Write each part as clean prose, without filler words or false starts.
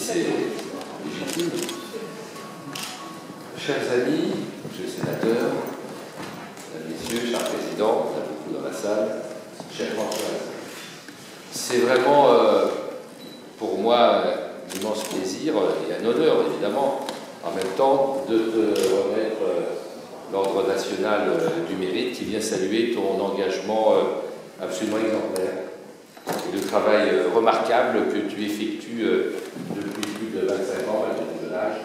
c'est légitime. Chers amis, monsieur le sénateur, mesdames, messieurs, chers présidents, il y en a beaucoup dans la salle, chère Françoise, c'est vraiment pour moi un immense plaisir et un honneur, évidemment, en même temps, de te remettre l'Ordre national du mérite qui vient saluer ton engagement absolument exemplaire et le travail remarquable que tu effectues depuis plus de 25 ans, à ton jeune âge,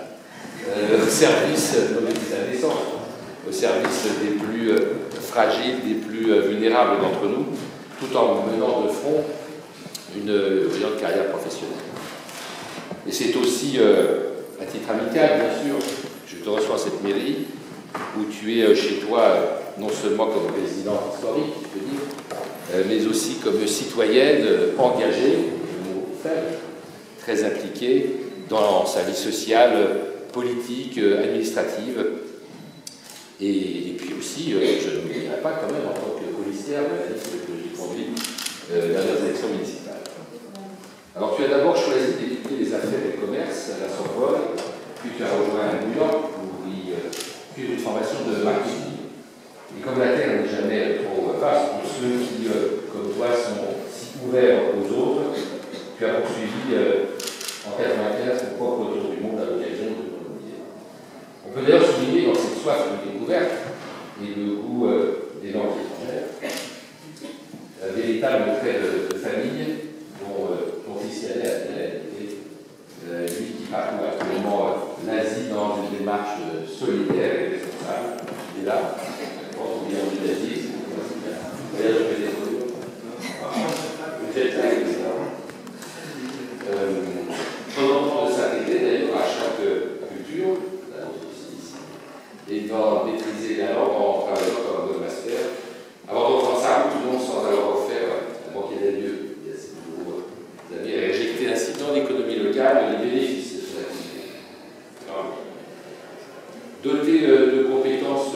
au service de la naissance, au service des plus fragiles, des plus vulnérables d'entre nous, tout en menant de front une brillante carrière professionnelle. Et c'est aussi, à titre amical, bien sûr, je te reçois à cette mairie, où tu es chez toi, non seulement comme présidente historique, je peux dire, mais aussi comme citoyenne engagée, le mot faible, très impliquée dans sa vie sociale, politique, administrative, et puis aussi, je ne l'oublierai pas quand même, en tant que policière de la liste que j'ai conduite dans les élections municipales. Alors tu as d'abord choisi d'étudier les affaires et le commerce à la Sorbonne, puis tu as rejoint New York pour y suivre une formation de marketing. Et comme la Terre n'est jamais trop vaste pour ceux qui, comme toi, sont si ouverts aux autres, tu as poursuivi en 1995 ton propre tour du monde à l'occasion de ton métier. On peut d'ailleurs souligner dans cette soif de découverte et de goût des langues étrangères un véritable trait de famille dont ton fils Yannet a bien été, lui qui parcourt actuellement l'Asie dans une démarche solidaire et responsable. Il est là, quand on vient en Asie, voyage avec les autres. Vous êtes là, évidemment. Pendant de s'arrêter d'ailleurs à chaque culture, la nôtre aussi ici, et d'en maîtriser la langue en travaillant comme un master, avant de reprendre sa route, non sans alors refaire la banquier des lieux. Vous avez réjecté ainsi dans l'économie locale les bénéfices de cette activité. Doté de compétences,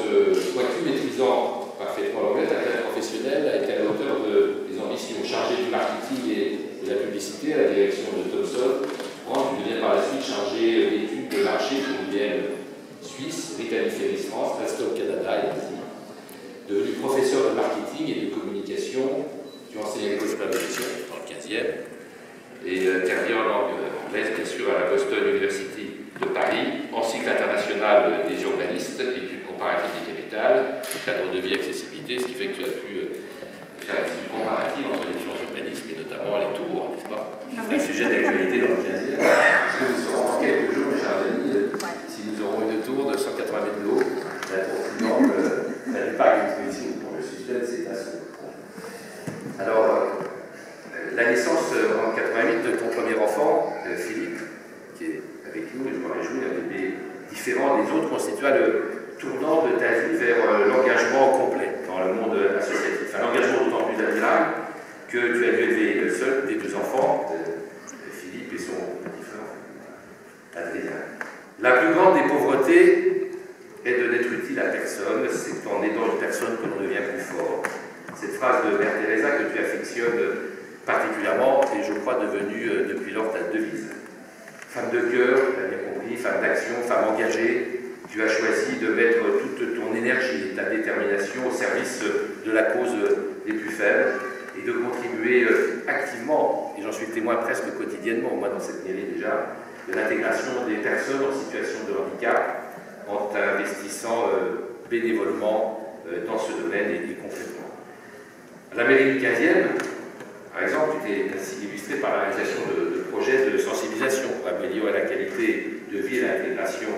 quoique maîtrisant parfaitement l'anglais, ta carrière professionnelle a été à la hauteur des ambitions. Chargé du marketing et de la publicité à la direction de Thomson, tu deviens par la suite chargé d'études de marché pour l'IBM Suisse, Brittany Ferries France, Alstom Canada et ainsi. Devenu professeur de marketing et de communication, tu enseignes l'école supérieure de gestion dans le 15e et intervient en langue anglaise, bien sûr, à la Boston University de Paris, en cycle international des urbanistes, études comparatives des capitales, cadre de vie, accessibilité, ce qui fait que tu as pu faire une étude comparative entre les différents urbanismes et notamment les tours, n'est-ce pas? C'est un sujet d'actualité dans le 15e. Nous serons dans quelques jours, mes chers amis, si nous aurons une tour de 180 mètres de haut, la tour Finande n'avait pas d'exposition pour le suspense, c'est assez. Alors, la naissance en 88 de ton premier enfant, Philippe, qui est avec nous, et je m'en réjouis, un bébé différent des autres, constitua le tournant de ta vie vers l'engagement complet dans le monde associatif. Un engagement d'autant plus admirable que tu as dû élever seul tes deux enfants, Philippe et son petit frère, Adrien. La plus grande des pauvretés est de n'être utile à personne, c'est en aidant une personne que l'on devient plus fort. Cette phrase de Mère Teresa que tu affectionnes particulièrement est, je crois, devenue depuis lors ta devise. Femme de cœur, tu as bien compris, femme d'action, femme engagée, tu as choisi de mettre toute ton énergie et ta détermination au service de la cause des plus faibles et de contribuer activement, et j'en suis témoin presque quotidiennement, moi dans cette mairie déjà, de l'intégration des personnes en situation de handicap en investissant bénévolement dans ce domaine et concrètement. À la mairie du 15e, par exemple, tu t'es ainsi illustré par la réalisation de projets de sensibilisation pour améliorer la qualité de vie et l'intégration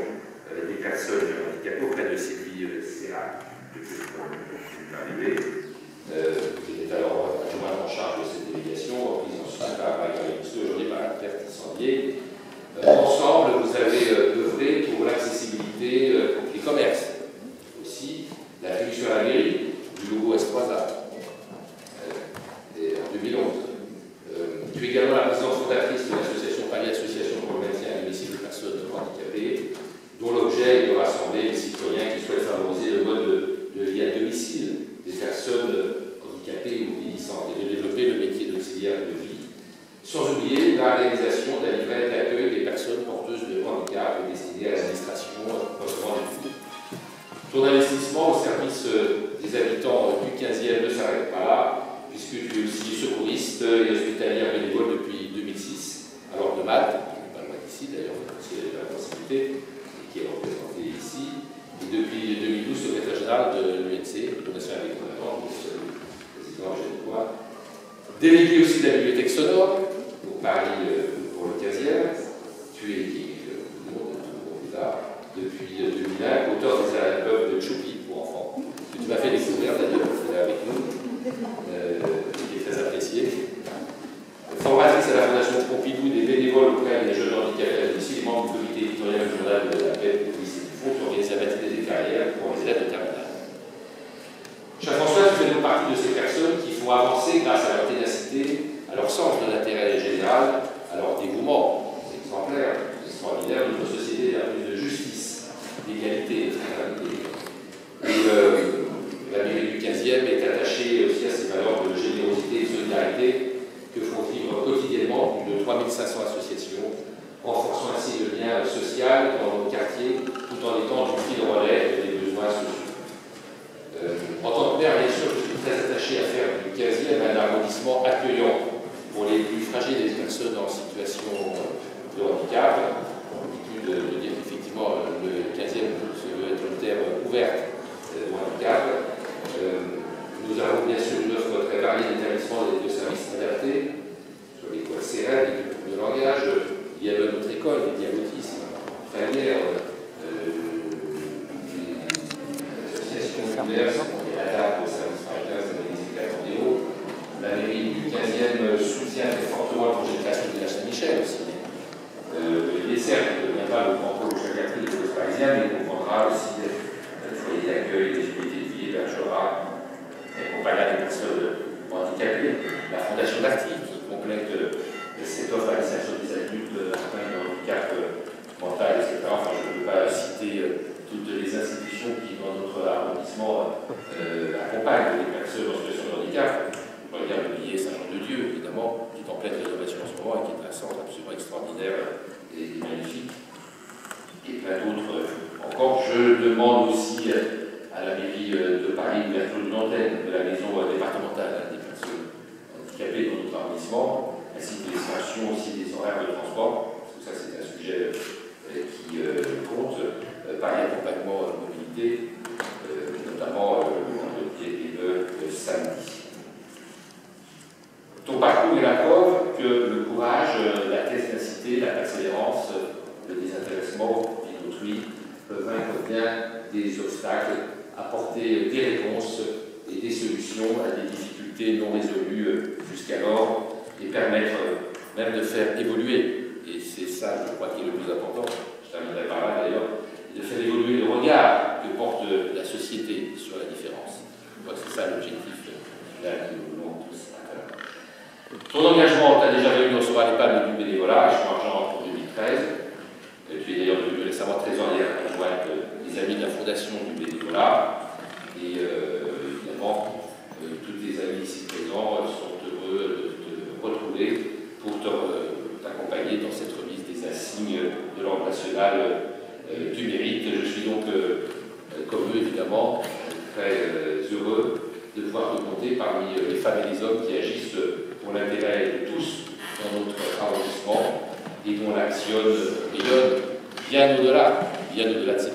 des personnes handicapées auprès de Sylvie Serra, depuis que tu es arrivé. J'étais alors adjoint en charge de cette délégation, prise en soutien par Marie-Claire aujourd'hui par Pierre Tissandier. Ensemble, vous avez œuvré pour l'accessibilité des commerces, aussi l'attribution à la mairie du logo S3A. En 2011. Tu es également la présidente fondatrice de l'association Paris Association pour le maintien à domicile des personnes handicapées, dont l'objet est de rassembler les citoyens qui souhaitent favoriser le mode de vie à domicile des personnes handicapées ou vieillissantes et de développer le métier d'auxiliaire de vie, sans oublier la réalisation d'un livret d'accueil des personnes aider à l'administration, notamment du food. Ton investissement au service des habitants du 15e ne s'arrête pas là, puisque tu es aussi secouriste et hospitalière bénévole depuis 2006, alors de Malte, pas loin d'ici d'ailleurs, c'est la possibilité, qui est représentée ici, et depuis 2012, secrétaire général de l'UNC, Fondation indépendante, président Génévois, délégué aussi de la bibliothèque sonore, pour Paris, pour le 15e, tu es qui depuis 2001, auteur des albums de Choupi pour enfants, que tu m'as fait découvrir d'ailleurs, tu es là avec nous, qui est très apprécié. Formatrice à la Fondation Pompidou des bénévoles auprès des jeunes handicapés à domicile, membre du comité éditorial du journal de la paix du lycée du Fonds, qui organise la matinée des carrières pour les élèves de terminale. Jean-François, tu fais donc partie de ces personnes qui font avancer grâce à leur ténacité, à leur sens de l'intérêt général, à leur dévouement exemplaire, extraordinaire, notre société a plus de justice, d'égalité, de fraternité. Et la mairie du 15e est attachée aussi à ces valeurs de générosité et de solidarité que font vivre quotidiennement plus de 3500 associations, renforçant ainsi le lien social dans nos quartiers, tout en étant du fil relais des besoins sociaux. En tant que maire, bien sûr, je suis très attaché à faire du 15e un arrondissement accueillant pour les plus fragiles et les personnes en situation de handicap. De dire qu'effectivement le 15e veut être une terre ouverte au handicap. Nous avons bien sûr une offre très variée d'établissements et de services adaptés sur l'école CRL, les cours de langage, il y a notre école, les diabétisme, infirmières, l'association diverses, et l'ADAP au service maritime, c'est des accordéos. La mairie du 15e soutient très fortement le projet de création de la Saint-Michel aussi. Les cercles ne vient pas le grand pôle psychiatrique de l'Ouest parisien, mais il comprendra aussi des foyers d'accueil, des unités de vie, hébergera, accompagnera des personnes handicapées. La Fondation d'Arty qui complète cette offre à l'insertion des adultes atteints de handicap mental, etc. Enfin, je ne peux pas citer toutes les institutions qui, dans notre arrondissement, accompagnent les personnes en situation de handicap. On va dire le billet Saint-Jean-de-Dieu, évidemment, qui est en pleine rénovation en ce moment et qui est un centre absolument extraordinaire et magnifique. Et plein d'autres encore. Je demande aussi à la mairie de Paris l'ouverture d'une antenne de la maison départementale des personnes handicapées dans notre arrondissement, ainsi que l'extension aussi des horaires de transport, parce que ça c'est un sujet qui compte, par l'accompagnement mobilité, notamment vendredi et le samedi. Ton parcours est la preuve que le courage, la ténacité, la persévérance, le désintéressement d'autrui peuvent vaincre bien des obstacles, apporter des réponses et des solutions à des difficultés non résolues jusqu'alors et permettre même de faire évoluer, et c'est ça je crois qui est le plus important, je terminerai par là d'ailleurs, de faire évoluer le regard que porte la société sur la différence. Je crois que c'est ça l'objectif là que nous voulons tous atteindre. Ton engagement, tu as déjà réuni, on sera les palmes du bénévolat, je suis argent en 2013. Tu es d'ailleurs devenu récemment trésorière adjointe des Amis de la Fondation du bénévolat. Et évidemment, tous tes amis ici présents sont heureux de te retrouver pour t'accompagner dans cette remise des insignes de l'Ordre national du mérite. Je suis donc, comme eux évidemment, très heureux de pouvoir te compter parmi les femmes et les hommes qui agissent pour l'intérêt de tous dans notre arrondissement et dont l'action rayonne bien au-delà de ces.